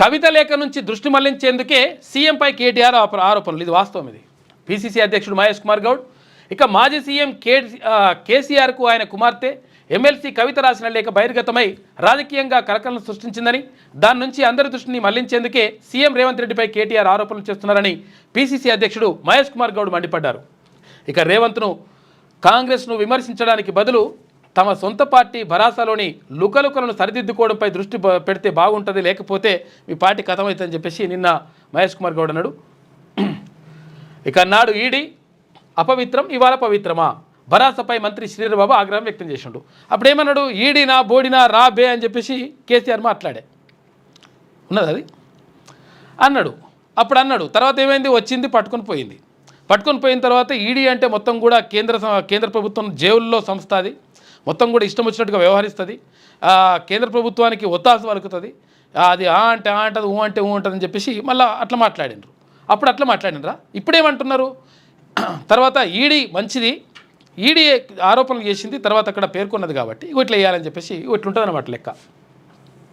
కవిత లేఖ నుంచి దృష్టి మళ్లించేందుకే సీఎంపై కేటీఆర్ ఆరోపణలు. ఇది వాస్తవం. ఇది పిసిసి అధ్యక్షుడు మహేష్ కుమార్ గౌడ్. ఇక మాజీ సీఎం కేసీఆర్కు ఆయన కుమార్తె ఎమ్మెల్సీ కవిత రాసిన లేఖ బహిర్గతమై రాజకీయంగా కలకలం సృష్టించిందని, దాని నుంచి అందరి దృష్టిని మళ్లించేందుకే సీఎం రేవంత్ రెడ్డిపై కేటీఆర్ ఆరోపణలు చేస్తున్నారని పిసిసి అధ్యక్షుడు మహేష్ కుమార్ గౌడ్ మండిపడ్డారు. ఇక రేవంత్ను కాంగ్రెస్ను విమర్శించడానికి బదులు తమ సొంత పార్టీ భరాసాలోని లుకలుకలను సరిదిద్దుకోవడంపై దృష్టి పెడితే బాగుంటుంది, లేకపోతే మీ పార్టీ కథమవుతుందని చెప్పేసి నిన్న మహేష్ కుమార్ గౌడ్ అన్నాడు. ఇక నాడు ఈడీ అపవిత్రం, ఇవాళ పవిత్రమా? భరాసపై మంత్రి శ్రీధర్బాబు ఆగ్రహం వ్యక్తం చేసిండు. అప్పుడేమన్నాడు? ఈడీనా బోడినా రా బే అని చెప్పేసి కేసీఆర్ మాట్లాడే ఉన్నది అది అన్నాడు. అప్పుడు అన్నాడు. తర్వాత ఏమైంది? వచ్చింది, పట్టుకొని పోయింది. పట్టుకొని పోయిన తర్వాత ఈడీ అంటే మొత్తం కూడా కేంద్ర ప్రభుత్వం జేవుల్లో సంస్థ, అది మొత్తం కూడా ఇష్టం వచ్చినట్టుగా వ్యవహరిస్తుంది, కేంద్ర ప్రభుత్వానికి ఒత్తాసు పలుకుతుంది, అది అంటే అంటది, ఊ అంటే ఊ అంటదని చెప్పేసి మళ్ళీ అట్లా మాట్లాడినరు. అప్పుడు అట్లా మాట్లాడినరా? ఇప్పుడేమంటున్నారు? తర్వాత ఈడీ మంచిది, ఈడీ ఆరోపణలు చేసింది, తర్వాత అక్కడ పేర్కొన్నది కాబట్టి ఇట్లా వేయాలని చెప్పేసి ఇట్లుంటుంది అన్నమాట లెక్క.